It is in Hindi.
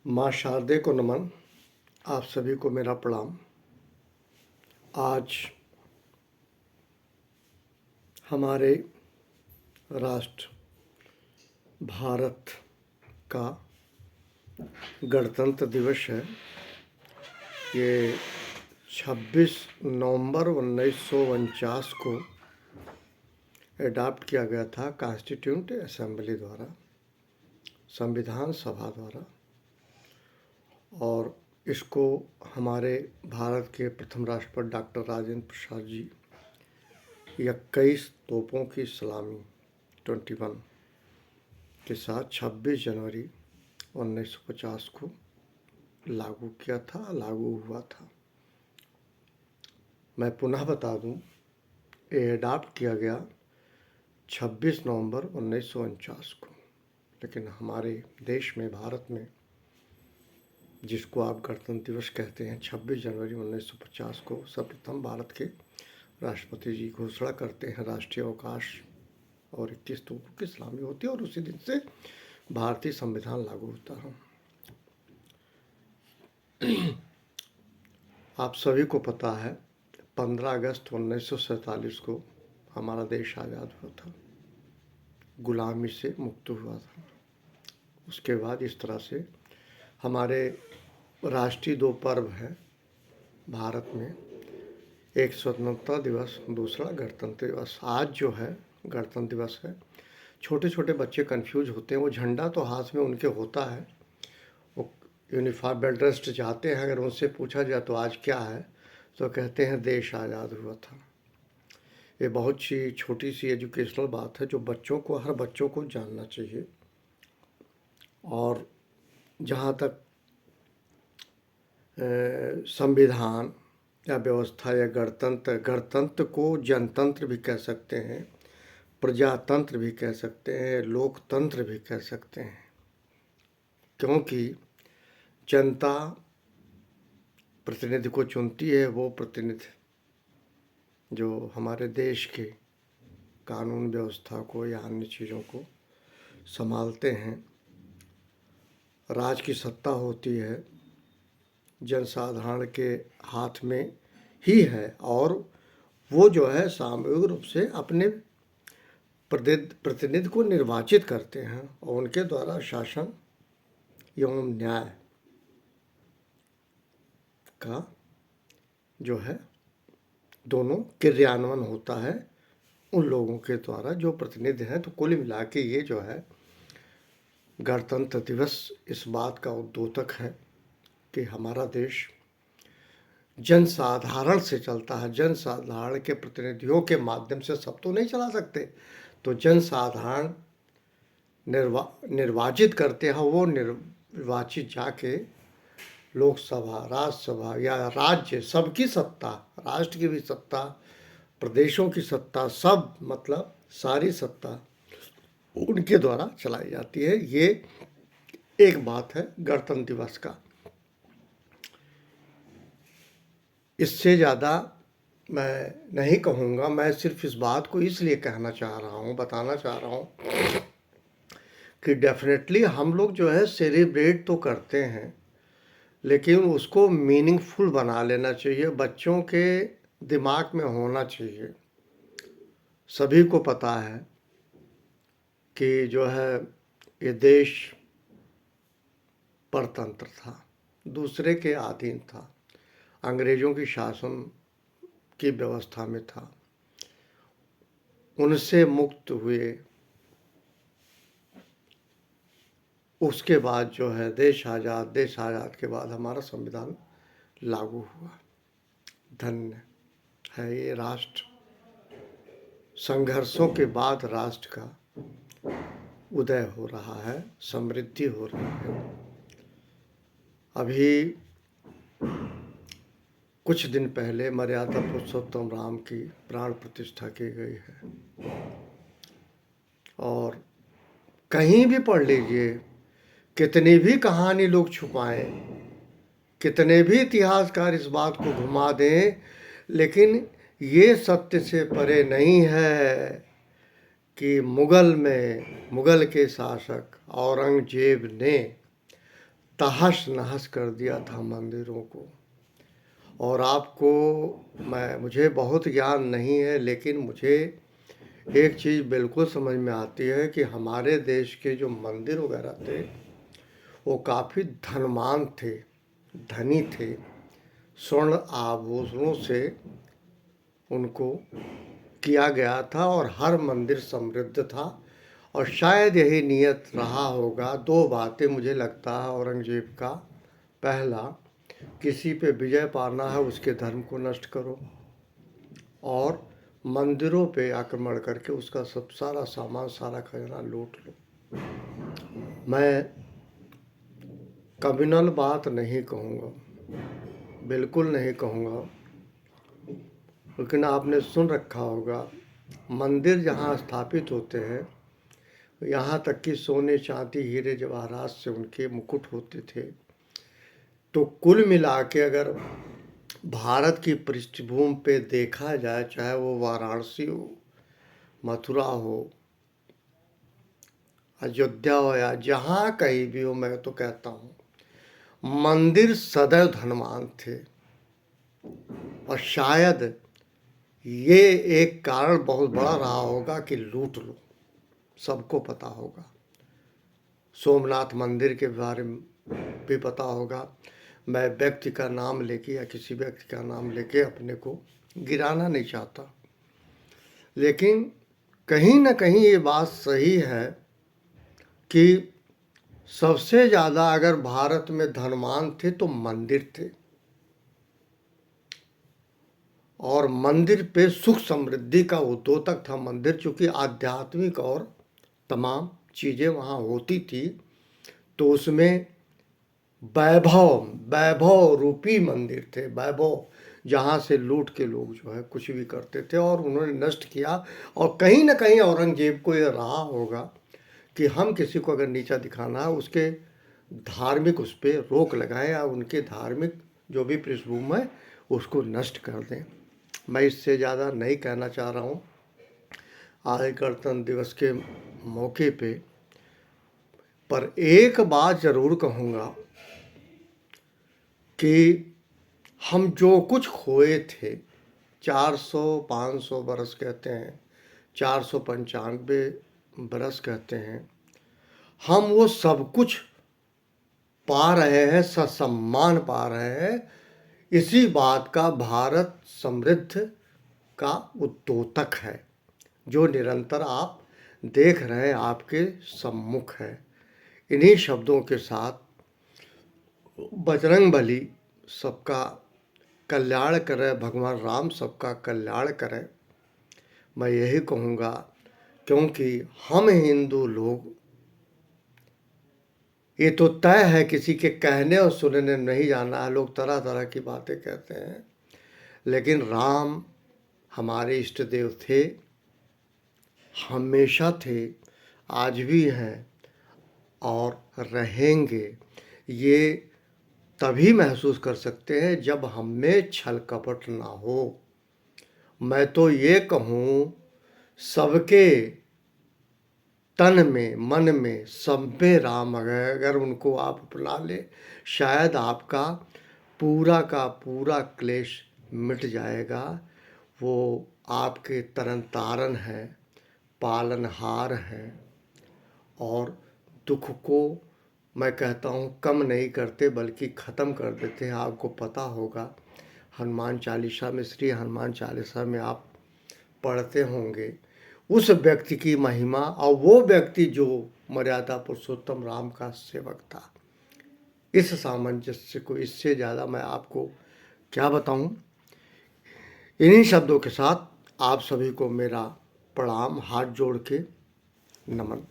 माँ शारदे को नमन। आप सभी को मेरा प्रणाम। आज हमारे राष्ट्र भारत का गणतंत्र दिवस है। ये 26 नवंबर 1949 को एडॉप्ट किया गया था कॉन्स्टिट्यूएंट असेंबली द्वारा, संविधान सभा द्वारा, और इसको हमारे भारत के प्रथम राष्ट्रपति डॉक्टर राजेंद्र प्रसाद जी 21 तोपों की सलामी 21 के साथ 26 जनवरी 1950 को लागू किया था, लागू हुआ था। मैं पुनः बता दूं, ये अडॉप्ट किया गया 26 नवंबर 1949 को, लेकिन हमारे देश में, भारत में, जिसको आप गणतंत्र दिवस कहते हैं, 26 जनवरी 1950 को सर्वप्रथम भारत के राष्ट्रपति जी घोषणा करते हैं राष्ट्रीय अवकाश और 21 तोपों की सलामी होती है, और उसी दिन से भारतीय संविधान लागू होता है। आप सभी को पता है 15 अगस्त 1947 को हमारा देश आज़ाद हुआ था, गुलामी से मुक्त हुआ था। उसके बाद इस तरह से हमारे राष्ट्रीय दो पर्व हैं भारत में, एक स्वतंत्रता दिवस, दूसरा गणतंत्र दिवस। आज जो है गणतंत्र दिवस है। छोटे छोटे बच्चे कंफ्यूज होते हैं, वो झंडा तो हाथ में उनके होता है, वो यूनिफॉर्म बेल ड्रेस्ड जाते हैं, अगर उनसे पूछा जाए तो आज क्या है तो कहते हैं देश आज़ाद हुआ था। ये बहुत सी छोटी सी एजुकेशनल बात है जो बच्चों को, हर बच्चों को जानना चाहिए। और जहाँ तक संविधान या व्यवस्था या गणतंत्र को जनतंत्र भी कह सकते हैं, प्रजातंत्र भी कह सकते हैं, लोकतंत्र भी कह सकते हैं, क्योंकि जनता प्रतिनिधि को चुनती है। वो प्रतिनिधि जो हमारे देश के कानून व्यवस्था को या अन्य चीज़ों को संभालते हैं। राज की सत्ता होती है जनसाधारण के हाथ में ही है, और वो जो है सामूहिक रूप से अपने प्रतिनिधि को निर्वाचित करते हैं, और उनके द्वारा शासन एवं न्याय का जो है दोनों क्रियान्वयन होता है उन लोगों के द्वारा जो प्रतिनिधि हैं। तो कुल मिला के ये जो है गणतंत्र दिवस इस बात का उद्योतक है कि हमारा देश जनसाधारण से चलता है। जनसाधारण के प्रतिनिधियों के माध्यम से सब तो नहीं चला सकते, तो जनसाधारण निर्वाचित करते हैं। वो निर्वाचित जाके लोकसभा, राज्यसभा या राज्य, सबकी सत्ता, राष्ट्र की भी सत्ता, प्रदेशों की सत्ता, सब मतलब सारी सत्ता उनके द्वारा चलाई जाती है। ये एक बात है गणतंत्र दिवस का। इससे ज़्यादा मैं नहीं कहूँगा। मैं सिर्फ इस बात को इसलिए कहना चाह रहा हूँ, बताना चाह रहा हूँ कि डेफिनेटली हम लोग जो है सेलिब्रेट तो करते हैं, लेकिन उसको मीनिंगफुल बना लेना चाहिए, बच्चों के दिमाग में होना चाहिए। सभी को पता है कि जो है ये देश परतंत्र था, दूसरे के अधीन था, अंग्रेज़ों की शासन की व्यवस्था में था। उनसे मुक्त हुए, उसके बाद जो है देश आज़ाद के बाद हमारा संविधान लागू हुआ। धन्य है ये राष्ट्र। संघर्षों के बाद राष्ट्र का उदय हो रहा है, समृद्धि हो रही है। अभी कुछ दिन पहले मर्यादा पुरुषोत्तम राम की प्राण प्रतिष्ठा की गई है, और कहीं भी पढ़ लीजिए, कितनी भी कहानी लोग छुपाएं, कितने भी इतिहासकार इस बात को घुमा दें, लेकिन ये सत्य से परे नहीं है कि मुगल के शासक औरंगजेब ने तहस नहस कर दिया था मंदिरों को। और आपको मुझे बहुत ज्ञान नहीं है, लेकिन मुझे एक चीज़ बिल्कुल समझ में आती है कि हमारे देश के जो मंदिर वगैरह थे वो काफ़ी धनवान थे, धनी थे। स्वर्ण आभूषणों से उनको किया गया था और हर मंदिर समृद्ध था। और शायद यही नियत रहा होगा। दो बातें मुझे लगता है औरंगजेब का। पहला, किसी पे विजय पाना है उसके धर्म को नष्ट करो, और मंदिरों पे आक्रमण करके उसका सब सारा सामान, सारा खजाना लूट लो। मैं कम्युनल बात नहीं कहूँगा, बिल्कुल नहीं कहूँगा, लेकिन आपने सुन रखा होगा मंदिर जहाँ स्थापित होते हैं यहाँ तक कि सोने चांदी हीरे जवाहरात से उनके मुकुट होते थे। तो कुल मिला के अगर भारत की पृष्ठभूमि पे देखा जाए, चाहे वो वाराणसी हो, मथुरा हो, अयोध्या हो, या जहाँ कहीं भी हो, मैं तो कहता हूँ मंदिर सदैव धनवान थे। और शायद ये एक कारण बहुत बड़ा रहा होगा कि लूट लो, सबको पता होगा। सोमनाथ मंदिर के बारे में भी पता होगा। मैं व्यक्ति का नाम लेके या किसी व्यक्ति का नाम लेके अपने को गिराना नहीं चाहता, लेकिन कहीं ना कहीं ये बात सही है कि सबसे ज़्यादा अगर भारत में धनवान थे तो मंदिर थे, और मंदिर पे सुख समृद्धि का उद्योतक था मंदिर। चूँकि आध्यात्मिक और तमाम चीज़ें वहाँ होती थी, तो उसमें वैभव रूपी मंदिर थे। वैभव जहाँ से लूट के लोग जो है कुछ भी करते थे, और उन्होंने नष्ट किया। और कहीं ना कहीं औरंगजेब को ये रहा होगा कि हम किसी को अगर नीचा दिखाना है उसके धार्मिक उस पर रोक लगाएं, या उनके धार्मिक जो भी पृष्ठभूमि है उसको नष्ट कर दें। मैं इससे ज़्यादा नहीं कहना चाह रहा हूँ आज गणतंत्र दिवस के मौके पे। पर एक बात ज़रूर कहूँगा कि हम जो कुछ खोए थे, 400-500 बरस कहते हैं, 495 बरस कहते हैं, हम वो सब कुछ पा रहे हैं, ससम्मान पा रहे हैं। इसी बात का भारत समृद्ध का उद्योतक है, जो निरंतर आप देख रहे हैं, आपके सम्मुख है। इन्हीं शब्दों के साथ बजरंगबली सबका कल्याण करे, भगवान राम सबका कल्याण करें, मैं यही कहूँगा। क्योंकि हम हिंदू लोग, ये तो तय है, किसी के कहने और सुनने नहीं जाना है। लोग तरह तरह की बातें कहते हैं, लेकिन राम हमारे इष्ट देव थे, हमेशा थे, आज भी हैं और रहेंगे। ये तभी महसूस कर सकते हैं जब हम में छल कपट ना हो। मैं तो ये कहूँ, सबके तन में, मन में, सब में राम अगर उनको आप अपना ले, शायद आपका पूरा का पूरा क्लेश मिट जाएगा। वो आपके तरन तारन है, पालनहार है, और दुख को मैं कहता हूँ कम नहीं करते बल्कि ख़त्म कर देते हैं। आपको पता होगा हनुमान चालीसा में, श्री हनुमान चालीसा में आप पढ़ते होंगे उस व्यक्ति की महिमा, और वो व्यक्ति जो मर्यादा पुरुषोत्तम राम का सेवक था। इस सामंजस्य को, इससे ज़्यादा मैं आपको क्या बताऊं। इन्हीं शब्दों के साथ आप सभी को मेरा प्रणाम, हाथ जोड़ के नमन।